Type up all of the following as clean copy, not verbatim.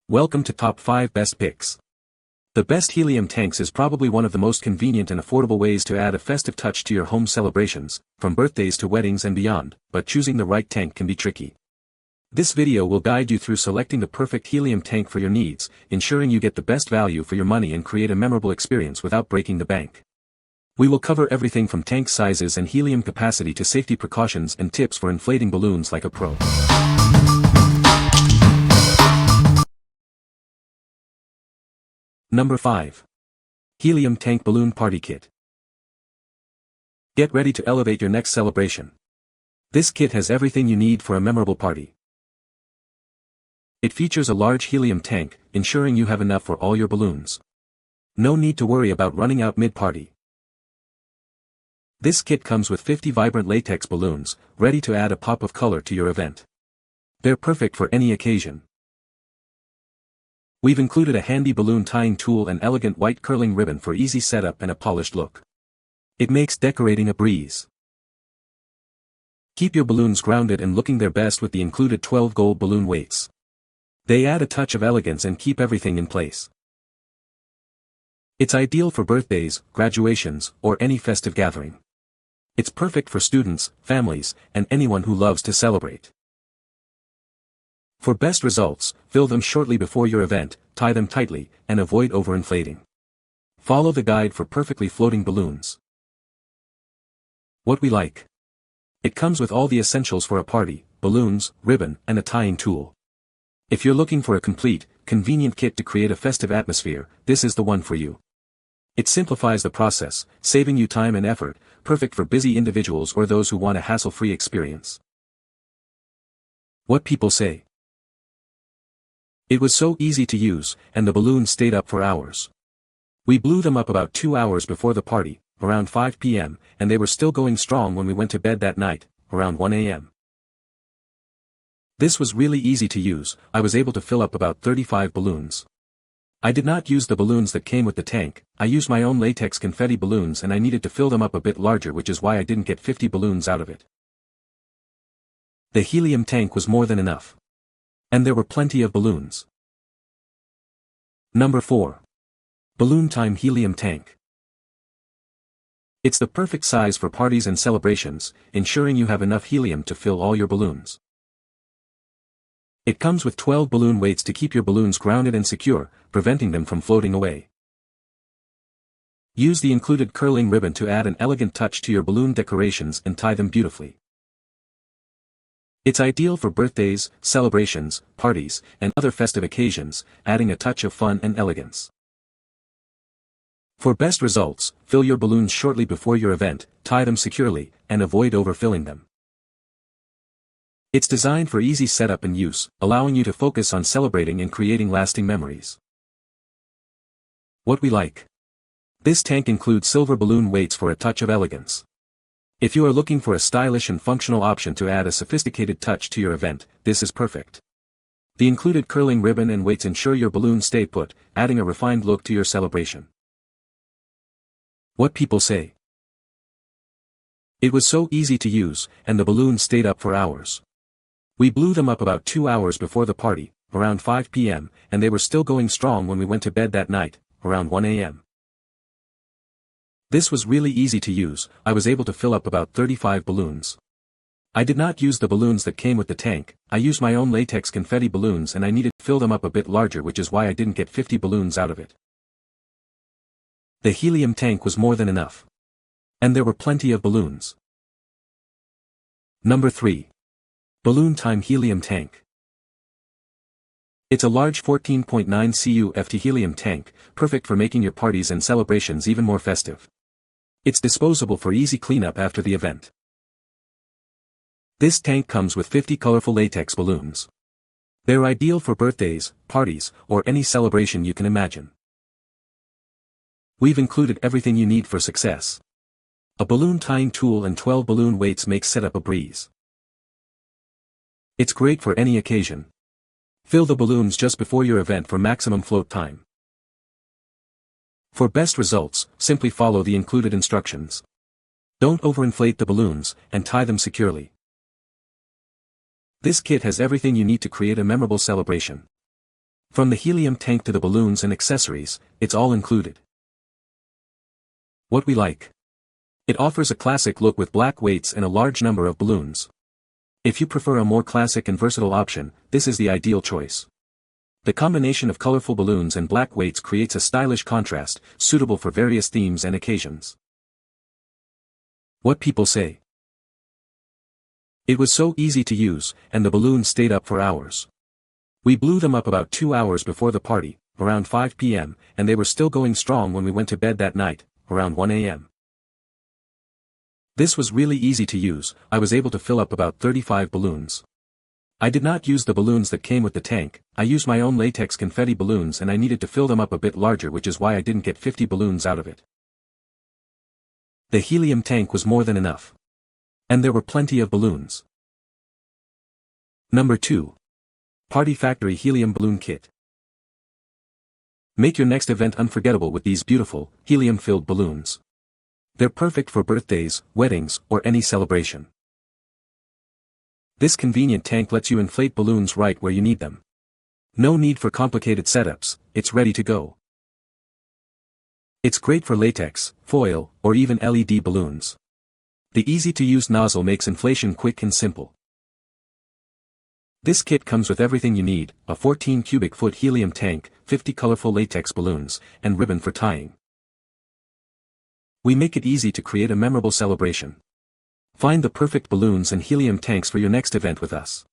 Welcome to Top 5 Best Picks. The best helium tanks is probably one of the most convenient and affordable ways to add a festive touch to your home celebrations, from birthdays to weddings and beyond, but choosing the right tank can be tricky. This video will guide you through selecting the perfect helium tank for your needs, ensuring you get the best value for your money and create a memorable experience without breaking the bank. We will cover everything from tank sizes and helium capacity to safety precautions and tips for inflating balloons like a pro. Number 5. Helium Tank Balloon Party Kit. Get ready to elevate your next celebration. This kit has everything you need for a memorable party. It features a large helium tank, ensuring you have enough for all your balloons. No need to worry about running out mid-party. This kit comes with 50 vibrant latex balloons, ready to add a pop of color to your event. They're perfect for any occasion. We've included a handy balloon tying tool and elegant white curling ribbon for easy setup and a polished look. It makes decorating a breeze. Keep your balloons grounded and looking their best with the included 12 gold balloon weights. They add a touch of elegance and keep everything in place. It's ideal for birthdays, graduations, or any festive gathering. It's perfect for students, families, and anyone who loves to celebrate. For best results, fill them shortly before your event, tie them tightly, and avoid overinflating. Follow the guide for perfectly floating balloons. What we like. It comes with all the essentials for a party: balloons, ribbon, and a tying tool. If you're looking for a complete, convenient kit to create a festive atmosphere, this is the one for you. It simplifies the process, saving you time and effort, perfect for busy individuals or those who want a hassle-free experience. What people say. It was so easy to use, and the balloons stayed up for hours. We blew them up about 2 hours before the party, around 5 p.m., and they were still going strong when we went to bed that night, around 1 a.m. This was really easy to use. I was able to fill up about 35 balloons. I did not use the balloons that came with the tank. I used my own latex confetti balloons and I needed to fill them up a bit larger, which is why I didn't get 50 balloons out of it. The helium tank was more than enough. And there were plenty of balloons. Number 4. Balloon Time Helium Tank. It's the perfect size for parties and celebrations, ensuring you have enough helium to fill all your balloons. It comes with 12 balloon weights to keep your balloons grounded and secure, preventing them from floating away. Use the included curling ribbon to add an elegant touch to your balloon decorations and tie them beautifully. It's ideal for birthdays, celebrations, parties, and other festive occasions, adding a touch of fun and elegance. For best results, fill your balloons shortly before your event, tie them securely, and avoid overfilling them. It's designed for easy setup and use, allowing you to focus on celebrating and creating lasting memories. What we like. This tank includes silver balloon weights for a touch of elegance. If you are looking for a stylish and functional option to add a sophisticated touch to your event, this is perfect. The included curling ribbon and weights ensure your balloons stay put, adding a refined look to your celebration. What people say. It was so easy to use, and the balloons stayed up for hours. We blew them up about 2 hours before the party, around 5 p.m., and they were still going strong when we went to bed that night, around 1 a.m. This was really easy to use. I was able to fill up about 35 balloons. I did not use the balloons that came with the tank. I used my own latex confetti balloons and I needed to fill them up a bit larger, which is why I didn't get 50 balloons out of it. The helium tank was more than enough. And there were plenty of balloons. Number 3. Balloon Time Helium Tank. It's a large 14.9 CUFT helium tank, perfect for making your parties and celebrations even more festive. It's disposable for easy cleanup after the event. This tank comes with 50 colorful latex balloons. They're ideal for birthdays, parties, or any celebration you can imagine. We've included everything you need for success. A balloon tying tool and 12 balloon weights make setup a breeze. It's great for any occasion. Fill the balloons just before your event for maximum float time. For best results, simply follow the included instructions. Don't overinflate the balloons, and tie them securely. This kit has everything you need to create a memorable celebration. From the helium tank to the balloons and accessories, it's all included. What we like. It offers a classic look with black weights and a large number of balloons. If you prefer a more classic and versatile option, this is the ideal choice. The combination of colorful balloons and black weights creates a stylish contrast, suitable for various themes and occasions. What people say. It was so easy to use, and the balloons stayed up for hours. We blew them up about 2 hours before the party, around 5 p.m., and they were still going strong when we went to bed that night, around 1 a.m. This was really easy to use. I was able to fill up about 35 balloons. I did not use the balloons that came with the tank. I used my own latex confetti balloons and I needed to fill them up a bit larger, which is why I didn't get 50 balloons out of it. The helium tank was more than enough. And there were plenty of balloons. Number 2. Party Factory Helium Balloon Kit. Make your next event unforgettable with these beautiful, helium-filled balloons. They're perfect for birthdays, weddings, or any celebration. This convenient tank lets you inflate balloons right where you need them. No need for complicated setups, it's ready to go. It's great for latex, foil, or even LED balloons. The easy-to-use nozzle makes inflation quick and simple. This kit comes with everything you need: a 14 cubic foot helium tank, 50 colorful latex balloons, and ribbon for tying. We make it easy to create a memorable celebration. Find the perfect balloons and helium tanks for your next event with us.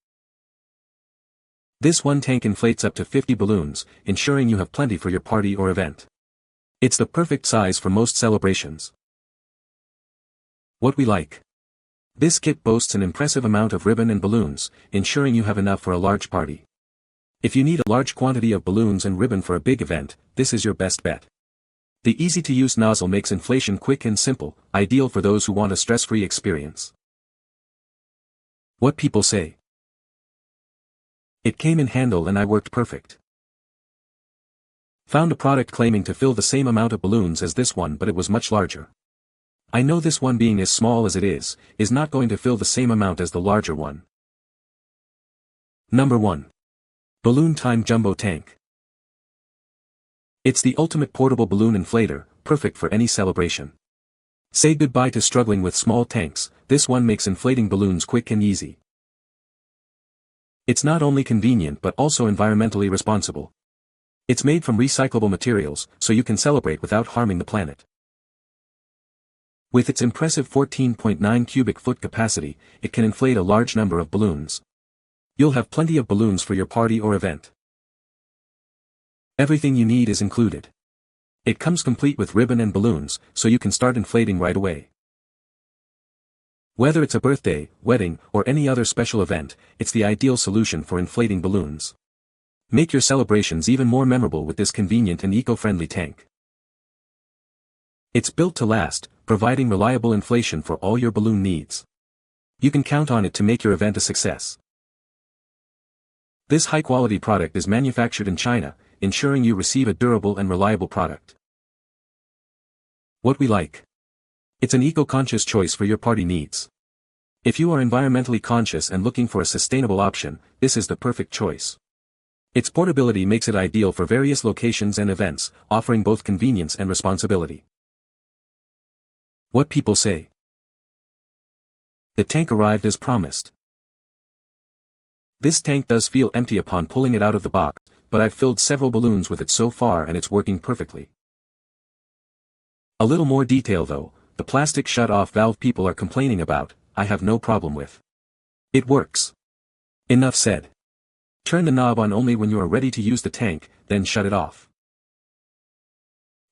This one tank inflates up to 50 balloons, ensuring you have plenty for your party or event. It's the perfect size for most celebrations. What we like. This kit boasts an impressive amount of ribbon and balloons, ensuring you have enough for a large party. If you need a large quantity of balloons and ribbon for a big event, this is your best bet. The easy-to-use nozzle makes inflation quick and simple, ideal for those who want a stress-free experience. What people say. It came in handle and I worked perfect. Found a product claiming to fill the same amount of balloons as this one, but it was much larger. I know this one, being as small as it is not going to fill the same amount as the larger one. Number 1. Balloon Time Jumbo Tank. It's the ultimate portable balloon inflator, perfect for any celebration. Say goodbye to struggling with small tanks. This one makes inflating balloons quick and easy. It's not only convenient but also environmentally responsible. It's made from recyclable materials, so you can celebrate without harming the planet. With its impressive 14.9 cubic foot capacity, it can inflate a large number of balloons. You'll have plenty of balloons for your party or event. Everything you need is included. It comes complete with ribbon and balloons, so you can start inflating right away. Whether it's a birthday, wedding, or any other special event, it's the ideal solution for inflating balloons. Make your celebrations even more memorable with this convenient and eco-friendly tank. It's built to last, providing reliable inflation for all your balloon needs. You can count on it to make your event a success. This high-quality product is manufactured in China, ensuring you receive a durable and reliable product. What we like. It's an eco-conscious choice for your party needs. If you are environmentally conscious and looking for a sustainable option, this is the perfect choice. Its portability makes it ideal for various locations and events, offering both convenience and responsibility. What people say. The tank arrived as promised. This tank does feel empty upon pulling it out of the box, but I've filled several balloons with it so far and it's working perfectly. A little more detail though: the plastic shut-off valve people are complaining about, I have no problem with. It works. Enough said. Turn the knob on only when you are ready to use the tank, then shut it off.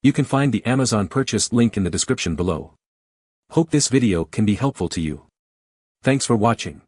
You can find the Amazon purchase link in the description below. Hope this video can be helpful to you. Thanks for watching.